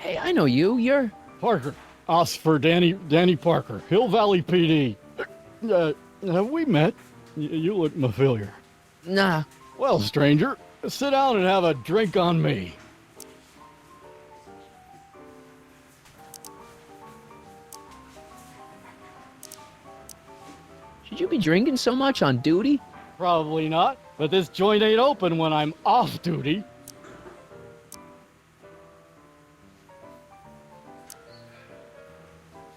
Hey, I know you. You're... Parker. Us for Danny Parker. Hill Valley PD. Have we met? You look familiar. Nah. Well, stranger, sit down and have a drink on me. Should you be drinking so much on duty? Probably not, but this joint ain't open when I'm off duty.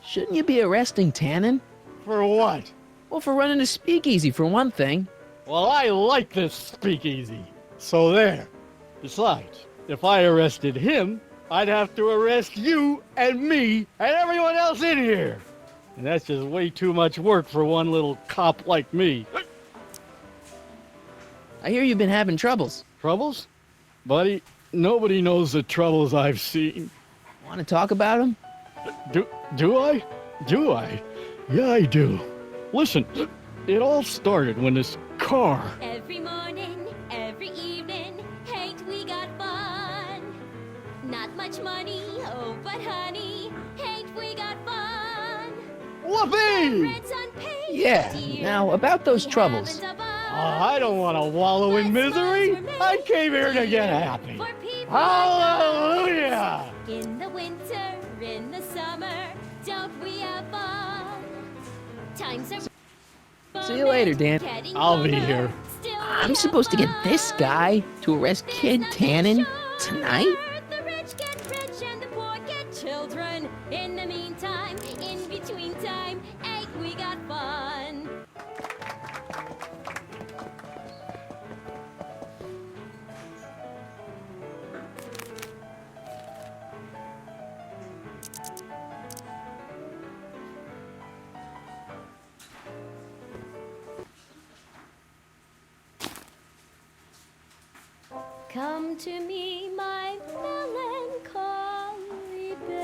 Shouldn't you be arresting Tannen? For what? Well, for running a speakeasy, for one thing. Well, I like this speakeasy. So there. Besides, if I arrested him, I'd have to arrest you and me and everyone else in here. And that's just way too much work for one little cop like me. I hear you've been having troubles. Troubles? Buddy, nobody knows the troubles I've seen. Want to talk about them? Do I? Do I? Yeah, I do. Listen, it all started when this car... Every morning, every evening, ain't we got fun? Not much money, oh, but honey, ain't we got fun? Whoopee! Rent's unpaid, Yeah, dear. now about those troubles. I don't want to wallow in misery. I came here to get happy. Hallelujah! In the winter, in the summer, don't we have fun? Times are... See you later, Dan. Getting I'll be older, here. still we I'm have supposed to get fun. this guy to arrest Kid There's nothing Tannen sure. tonight? The rich get rich and the poor get children. In the meantime, in between time, ain't we got fun? Come to me, my melancholy baby.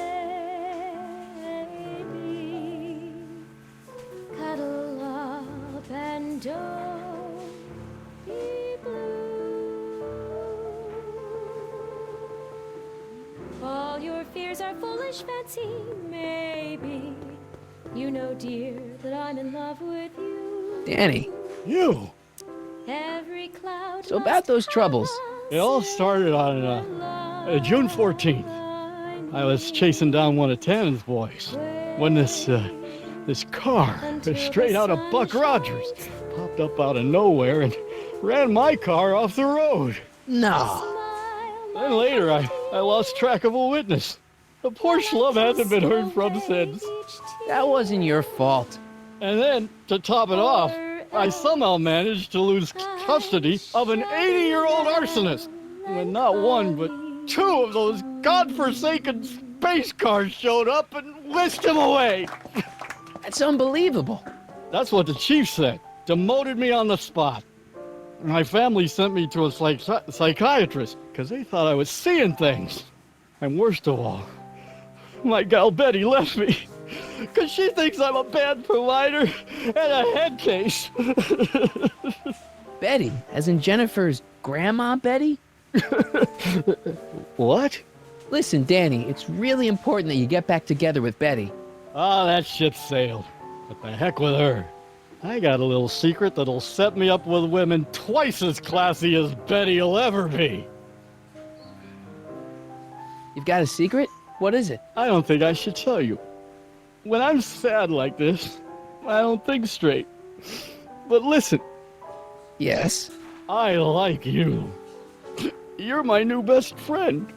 Cuddle up and don't be blue. All your fears are foolish fancy, maybe. You know, dear, that I'm in love with you. Danny, You! Every cloud so about those troubles. It all started on June 14th. I was chasing down one of Tannen's boys when this car, straight out of Buck Rogers, popped up out of nowhere and ran my car off the road. No. Then later, I lost track of a witness. The poor schlub hasn't been heard from since. That wasn't your fault. And then, to top it off, I somehow managed to lose custody of an 80-year-old arsonist. And not one, but two of those godforsaken space cars showed up and whisked him away. That's unbelievable. That's what the chief said. Demoted me on the spot. My family sent me to a psychiatrist because they thought I was seeing things. And worst of all, my gal Betty left me because she thinks I'm a bad provider and a head case. Betty, as in Jennifer's grandma Betty? What? Listen, Danny, it's really important that you get back together with Betty. Ah, that ship sailed. But the heck with her. I got a little secret that'll set me up with women twice as classy as Betty will ever be. You've got a secret? What is it? I don't think I should tell you. When I'm sad like this, I don't think straight. But listen, Yes? I like you. You're my new best friend.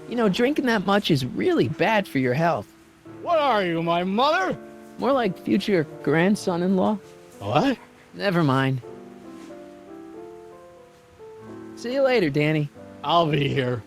You know, drinking that much is really bad for your health. What are you, my mother? More like future grandson-in-law. What? Never mind. See you later, Danny. I'll be here.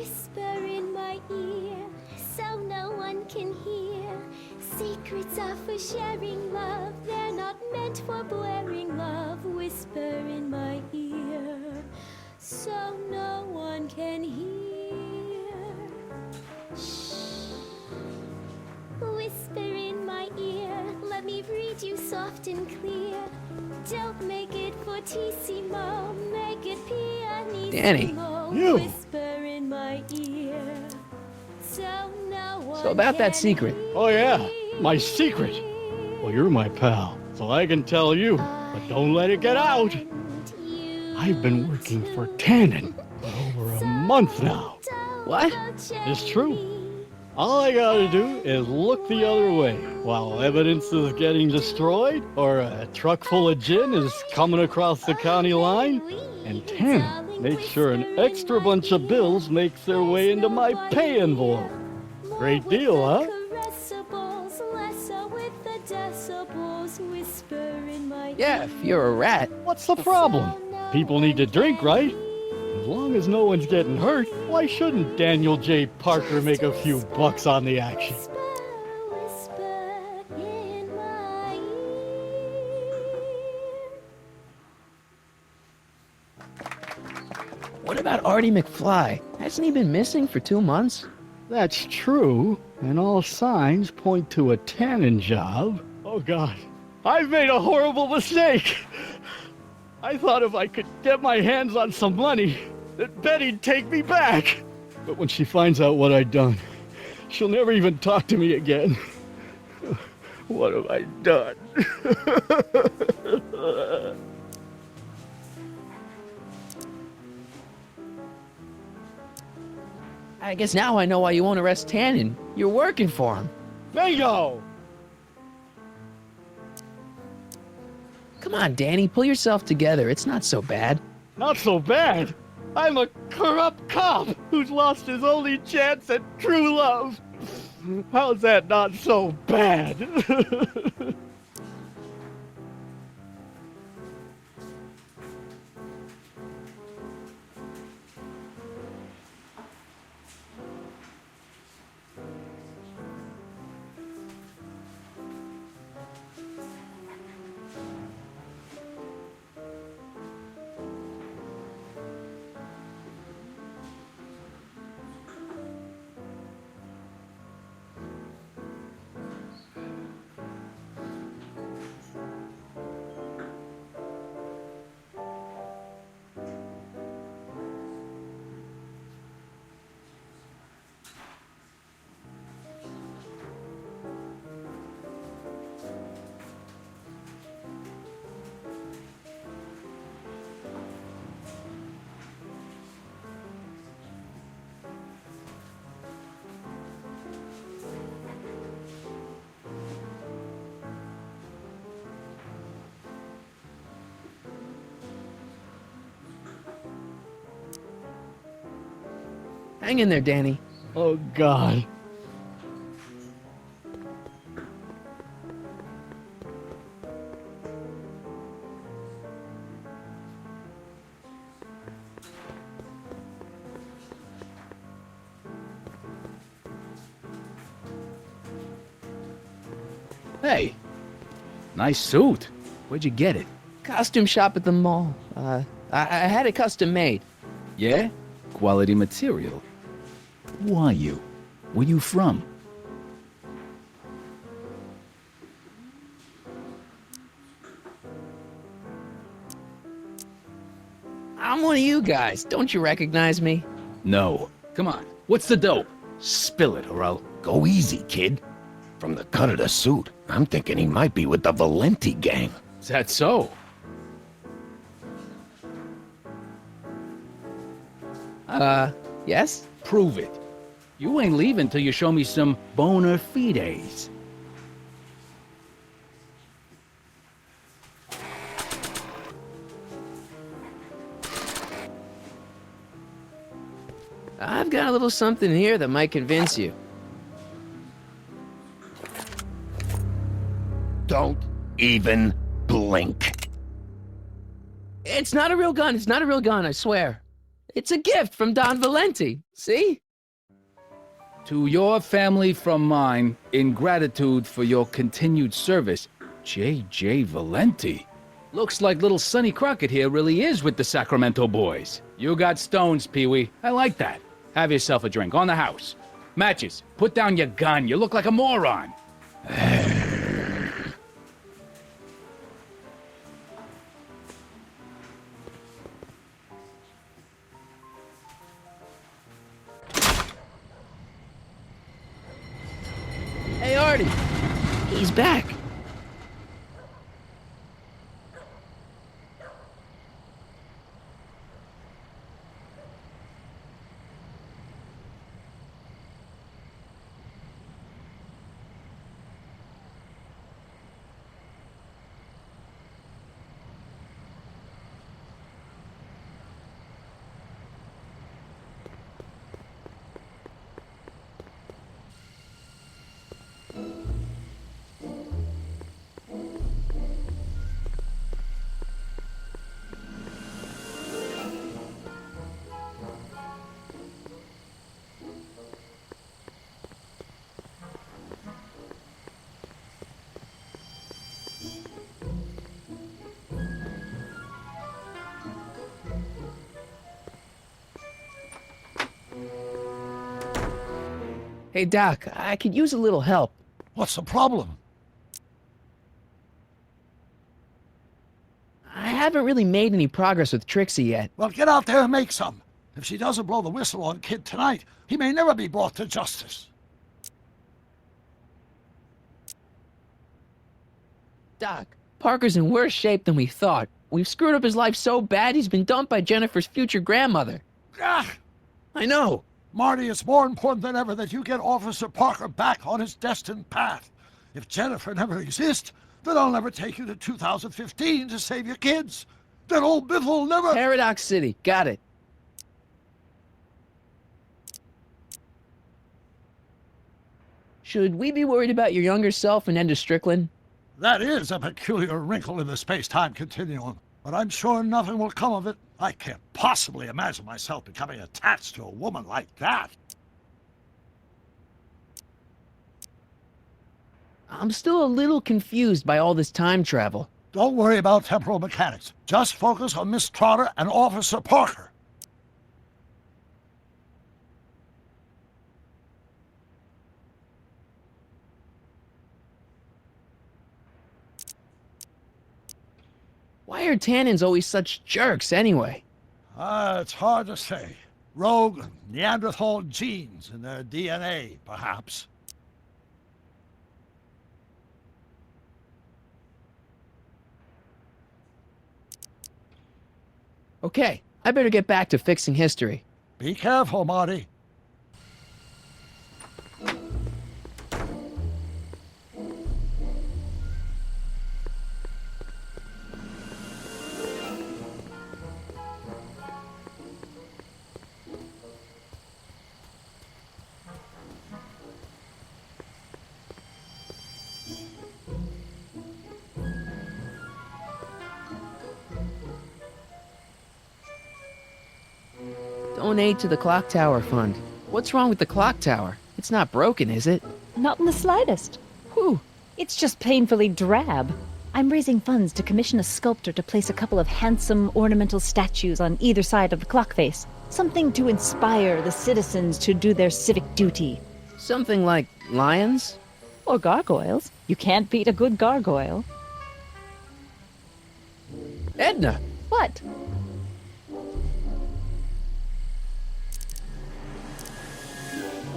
Whisper in my ear, so no one can hear. Secrets are for sharing love, they're not meant for blaring love. Whisper in my ear, so no one can hear. Shh. Whisper in my ear, let me read you soft and clear. Don't make it fortissimo, make it pianissimo. Danny. You. Whisper in my ear, so no one So about that can secret. Oh, yeah, hear. my secret. Well, you're my pal, so I can tell you, but don't let it get out. I've been working for Tannen for over a month now. What? It's true. All I gotta do is look the other way while evidence is getting destroyed or a truck full of gin is coming across the county line, and Tannen makes sure an extra bunch of bills makes their way into my pay envelope. Great deal, huh? Yeah, if you're a rat. What's the problem? People need to drink, right? As long as no one's getting hurt, why shouldn't Daniel J. Parker make a few bucks on the action? What about Artie McFly? Hasn't he been missing for 2 months? That's true, and all signs point to a Tannen job. Oh God, I've made a horrible mistake. I thought if I could get my hands on some money, that Betty'd take me back. But when she finds out what I'd done, she'll never even talk to me again. What have I done? I guess now I know why you won't arrest Tannen. You're working for him. Bingo! Come on, Danny, pull yourself together. It's not so bad. Not so bad. I'm a corrupt cop who's lost his only chance at true love. How's that not so bad? Hang in there, Danny. Oh, God. Hey, nice suit. Where'd you get it? Costume shop at the mall. I had it custom made. Yeah? Quality material. Who are you? Where you from? I'm one of you guys. Don't you recognize me? No. Come on. What's the dope? Spill it, or I'll go easy, kid. From the cut of the suit, I'm thinking he might be with the Valenti gang. Is that so? Yes? Prove it. You ain't leaving till you show me some bona fides. I've got a little something here that might convince you. Don't even blink. It's not a real gun. It's not a real gun, I swear. It's a gift from Don Valenti. See? To your family from mine, in gratitude for your continued service, J.J. Valenti. Looks like little Sonny Crockett here really is with the Sacramento boys. You got stones, Pee-wee. I like that. Have yourself a drink on the house. Matches, put down your gun. You look like a moron. Hey, Artie. He's back. Hey, Doc, I could use a little help. What's the problem? I haven't really made any progress with Trixie yet. Well, get out there and make some. If she doesn't blow the whistle on Kid tonight, he may never be brought to justice. Doc, Parker's in worse shape than we thought. We've screwed up his life so bad he's been dumped by Jennifer's future grandmother. Ah, I know. Marty, it's more important than ever that you get Officer Parker back on his destined path. If Jennifer never exists, then I'll never take you to 2015 to save your kids. Then old Biff will never— Paradox City, got it. Should we be worried about your younger self and Enda Strickland? That is a peculiar wrinkle in the space-time continuum, but I'm sure nothing will come of it. I can't possibly imagine myself becoming attached to a woman like that. I'm still a little confused by all this time travel. Don't worry about temporal mechanics. Just focus on Miss Trotter and Officer Parker. Why are Tannins always such jerks anyway? It's hard to say. Rogue Neanderthal genes in their DNA, perhaps. Okay, I better get back to fixing history. Be careful, Marty. Donate to the Clock Tower Fund. What's wrong with the clock tower? It's not broken, is it? Not in the slightest. Whew. It's just painfully drab. I'm raising funds to commission a sculptor to place a couple of handsome ornamental statues on either side of the clock face. Something to inspire the citizens to do their civic duty. Something like lions? Or gargoyles. You can't beat a good gargoyle. Edna! What?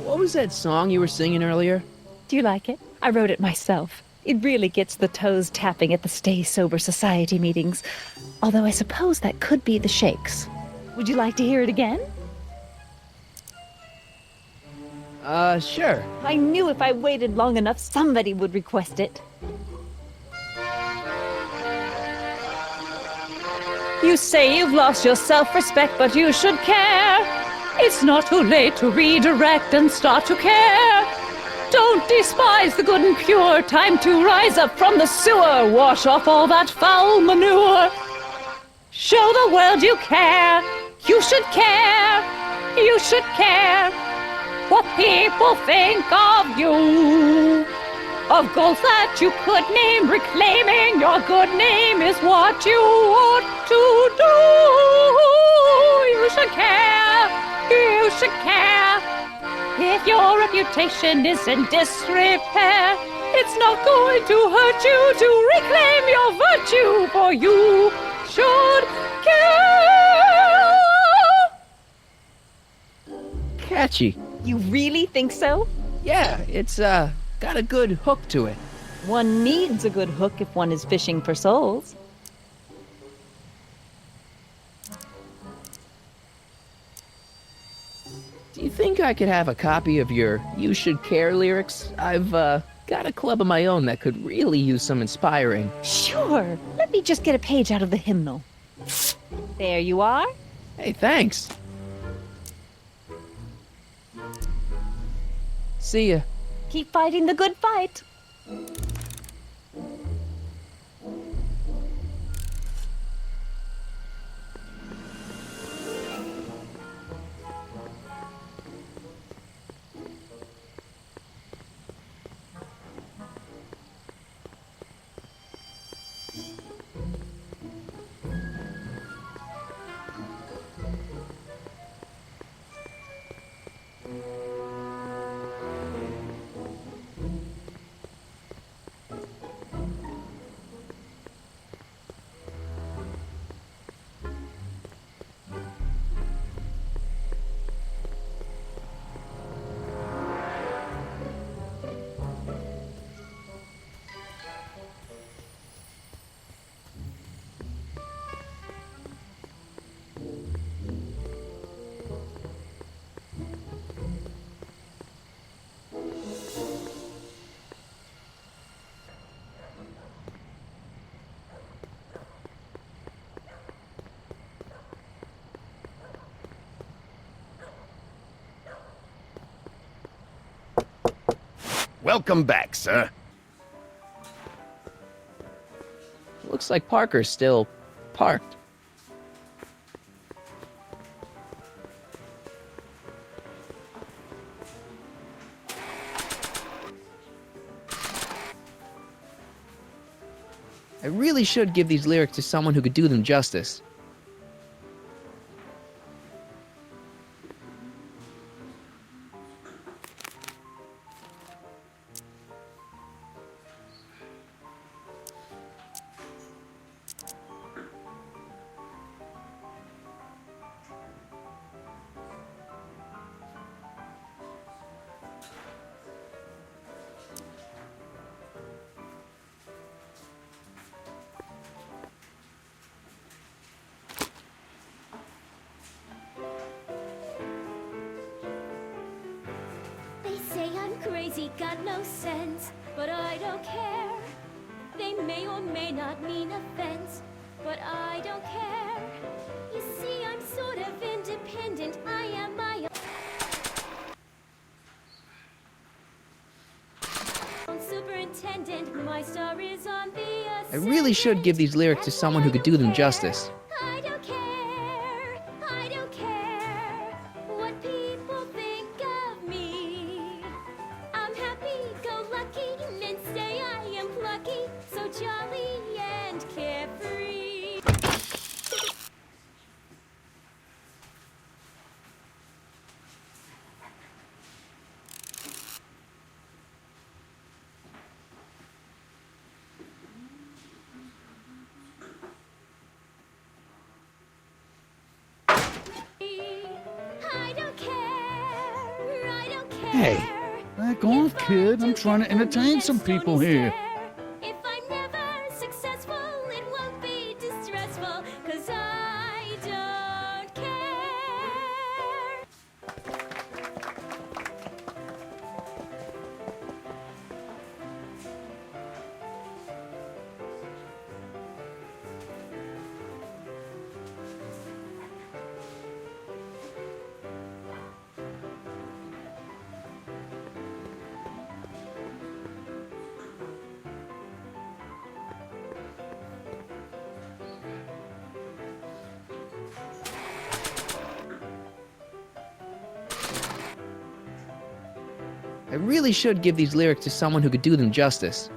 What was that song you were singing earlier? Do you like it? I wrote it myself. It really gets the toes tapping at the Stay Sober Society meetings. Although I suppose that could be the Shakes. Would you like to hear it again? Sure. I knew if I waited long enough, somebody would request it. You say you've lost your self-respect, but you should care. It's not too late to redirect and start to care. Don't despise the good and pure. Time to rise up from the sewer. Wash off all that foul manure. Show the world you care. You should care. You should care what people think of you. Of goals that you could name, reclaiming your good name is what you ought to do. You should care. You should care. If your reputation is in disrepair, it's not going to hurt you to reclaim your virtue, for you should care. Catchy. You really think so? Yeah, it's got a good hook to it. One needs a good hook if one is fishing for souls. Do you think I could have a copy of your You Should Care lyrics? I've got a club of my own that could really use some inspiring. Sure. Let me just get a page out of the hymnal. There you are. Hey, thanks. See ya. Keep fighting the good fight. Welcome back, sir. Looks like Parker's still parked. I really should give these lyrics to someone who could do them justice. They say I'm crazy, got no sense, but I don't care. They may or may not mean offense, but I don't care. You see, I'm sort of independent. I am my own superintendent. My star is on the I really should give these lyrics to someone who could do them justice. I don't care. I don't care what people think of me. I'm happy-go-lucky and say I am plucky, so jolly and carefree. I don't care. I don't care. Hey, back off, kid. I'm trying to entertain some people here. If I'm never successful, it won't be distressful, 'cause I don't care. I really should give these lyrics to someone who could do them justice.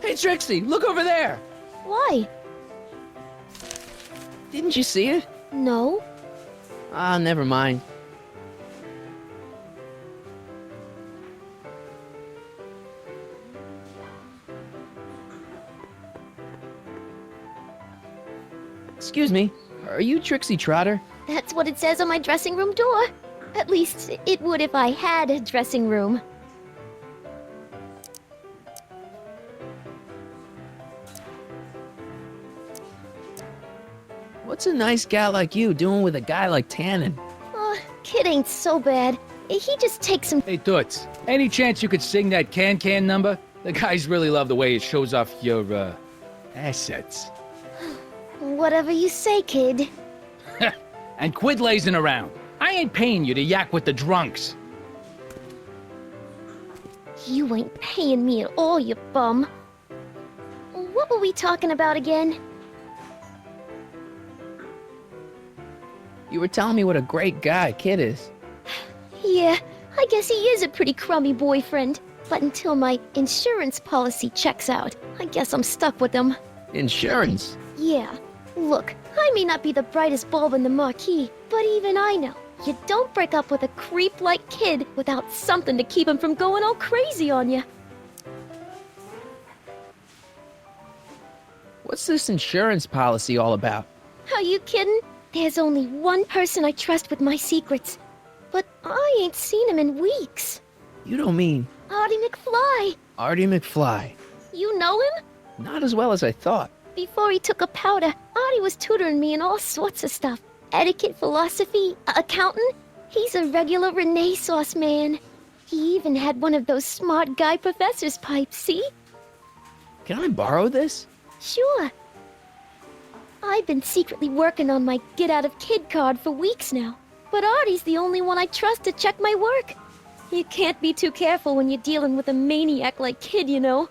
Hey Trixie, look over there! Why? Didn't you see it? No. Ah, never mind. Excuse me, are you Trixie Trotter? That's what it says on my dressing room door. At least, it would if I had a dressing room. What's a nice gal like you doing with a guy like Tannen? Oh, kid ain't so bad. He just takes some. Hey, Toots, any chance you could sing that can number? The guys really love the way it shows off your, assets. Whatever you say, kid. And quit lazing around. I ain't paying you to yak with the drunks. You ain't paying me at all, you bum. What were we talking about again? You were telling me what a great guy Kid is. Yeah, I guess he is a pretty crummy boyfriend. But until my insurance policy checks out, I guess I'm stuck with him. Insurance? Yeah. Look, I may not be the brightest bulb in the marquee, but even I know you don't break up with a creep like Kid without something to keep him from going all crazy on you. What's this insurance policy all about? Are you kidding? There's only one person I trust with my secrets. But I ain't seen him in weeks. You don't mean Artie McFly. Artie McFly? You know him? Not as well as I thought. Before he took a powder, Artie was tutoring me in all sorts of stuff. Etiquette, philosophy, accounting. He's a regular Renaissance man. He even had one of those smart guy professor's pipes, see? Can I borrow this? Sure. I've been secretly working on my get out of kid card for weeks now. But Artie's the only one I trust to check my work. You can't be too careful when you're dealing with a maniac like Kid, you know.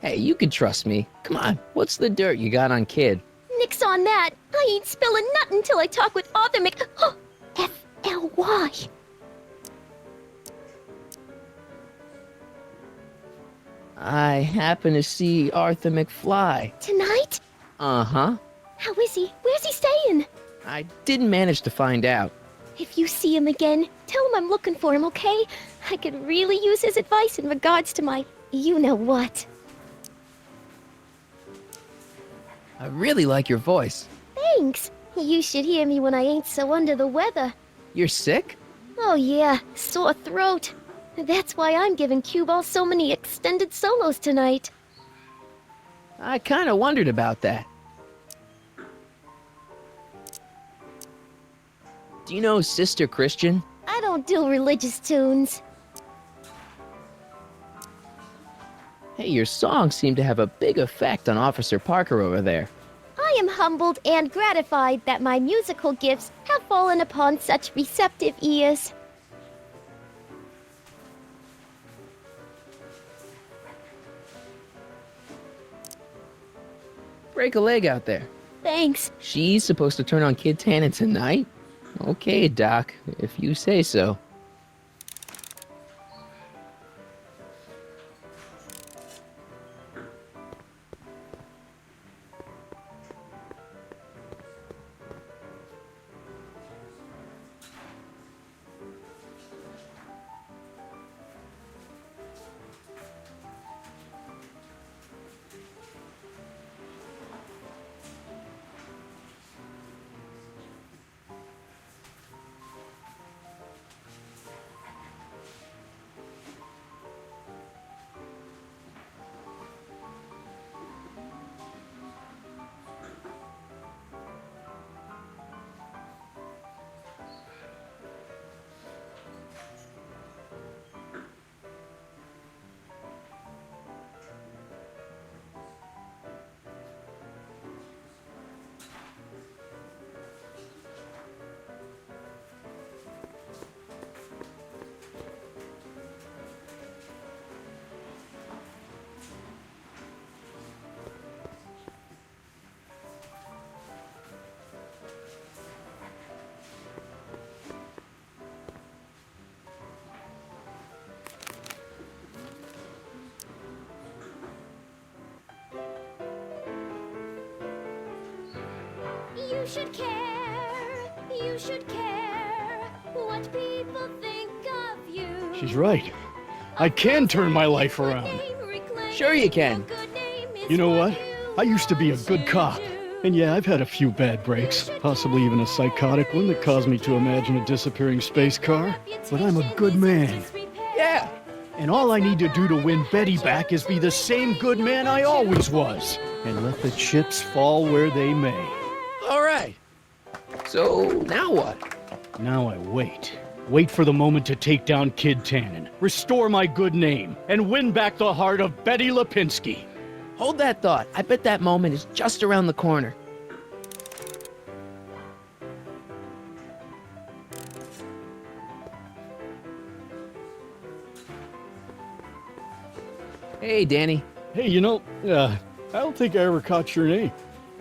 Hey, you can trust me. Come on, what's the dirt you got on Kid? Nix on that. I ain't spilling nothing until I talk with Arthur F-L-Y. I happen to see Arthur McFly. Tonight? Uh-huh. How is he? Where's he staying? I didn't manage to find out. If you see him again, tell him I'm looking for him, okay? I could really use his advice in regards to my you-know-what. I really like your voice. Thanks. You should hear me when I ain't so under the weather. You're sick? Oh yeah, sore throat. That's why I'm giving Cue Ball so many extended solos tonight. I kinda wondered about that. Do you know Sister Christian? I don't do religious tunes. Hey, your songs seem to have a big effect on Officer Parker over there. I am humbled and gratified that my musical gifts have fallen upon such receptive ears. Break a leg out there. Thanks. She's supposed to turn on Kid Tannen tonight? Okay, Doc, if you say so. You should care. You should care what people think of you. She's right. I can turn my life around. Sure you can. You know what? I used to be a good cop. And yeah, I've had a few bad breaks, possibly even a psychotic one that caused me to imagine a disappearing space car. But I'm a good man. Yeah. And all I need to do to win Betty back is be the same good man I always was. And let the chips fall where they may. All right. So now what? Now I wait. Wait for the moment to take down Kid Tannen, restore my good name, and win back the heart of Betty Lipinski. Hold that thought. I bet that moment is just around the corner. Hey, Danny. Hey, you know, I don't think I ever caught your name.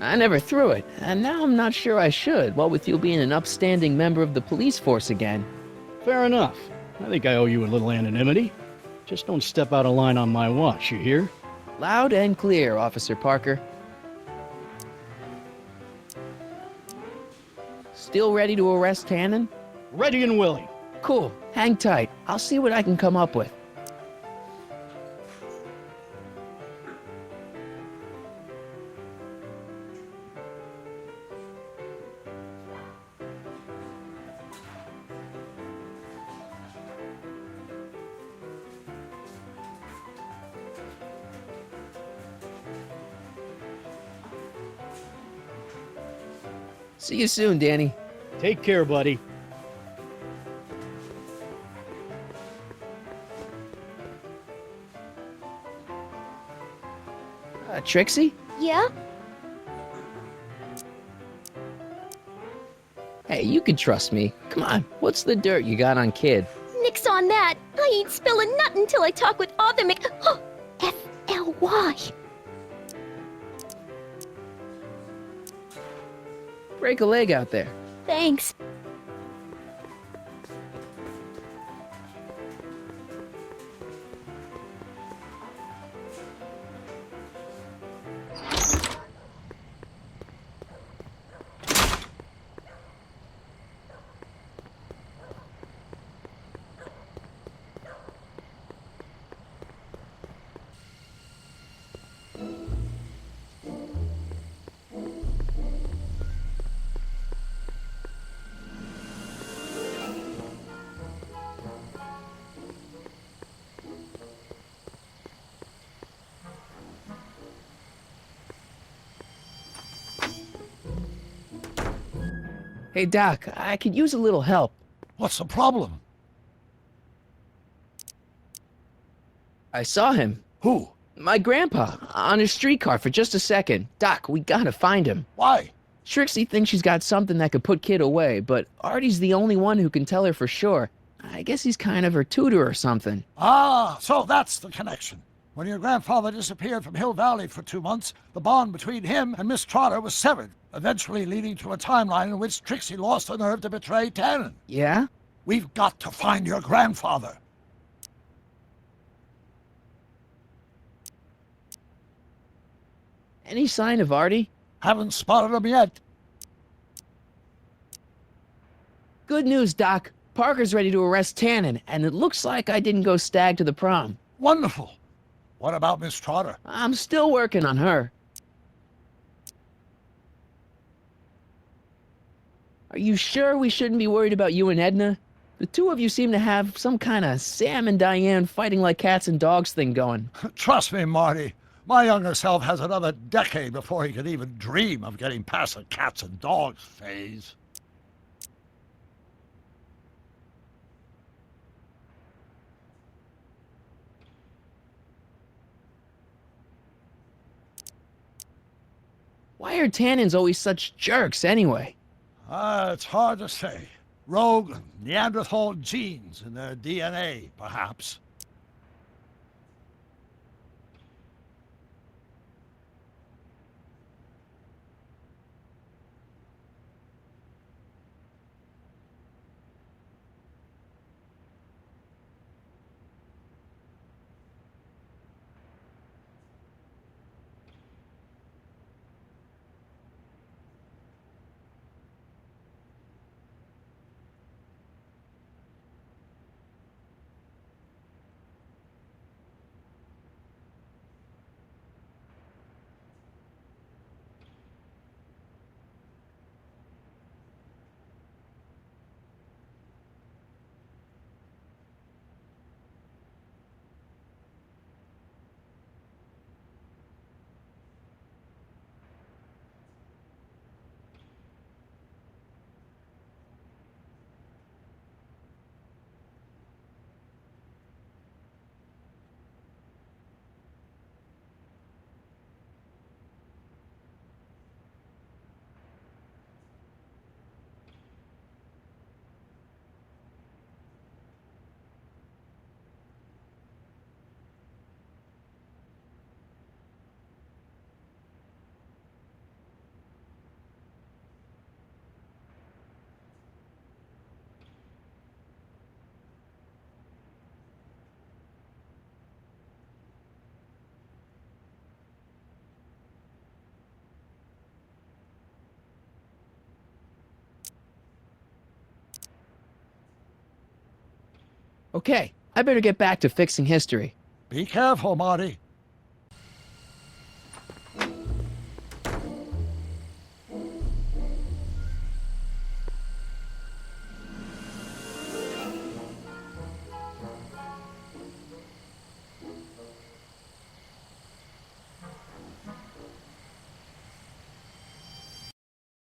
I never threw it, and now I'm not sure I should, what with you being an upstanding member of the police force again. Fair enough. I think I owe you a little anonymity. Just don't step out of line on my watch, you hear? Loud and clear, Officer Parker. Still ready to arrest Tannen? Ready and willing. Cool. Hang tight. I'll see what I can come up with. See you soon, Danny. Take care, buddy. Trixie? Yeah? Hey, you can trust me. Come on, what's the dirt you got on Kid? Nix on that. I ain't spilling nothing till I talk with Arthur F-L-Y. Break a leg out there. Thanks. Hey, Doc, I could use a little help. What's the problem? I saw him. Who? My grandpa, on his streetcar for just a second. Doc, we gotta find him. Why? Trixie thinks she's got something that could put Kid away, but Artie's the only one who can tell her for sure. I guess he's kind of her tutor or something. Ah, so that's the connection. When your grandfather disappeared from Hill Valley for 2 months, the bond between him and Miss Trotter was severed, eventually leading to a timeline in which Trixie lost the nerve to betray Tannen. Yeah? We've got to find your grandfather. Any sign of Artie? Haven't spotted him yet. Good news, Doc. Parker's ready to arrest Tannen, and it looks like I didn't go stag to the prom. Wonderful. What about Miss Trotter? I'm still working on her. Are you sure we shouldn't be worried about you and Edna? The two of you seem to have some kind of Sam and Diane fighting like cats and dogs thing going. Trust me, Marty. My younger self has another decade before he could even dream of getting past the cats and dogs phase. Why are Tannins always such jerks anyway? It's hard to say. Rogue Neanderthal genes in their DNA, perhaps. Okay, I better get back to fixing history. Be careful, Marty.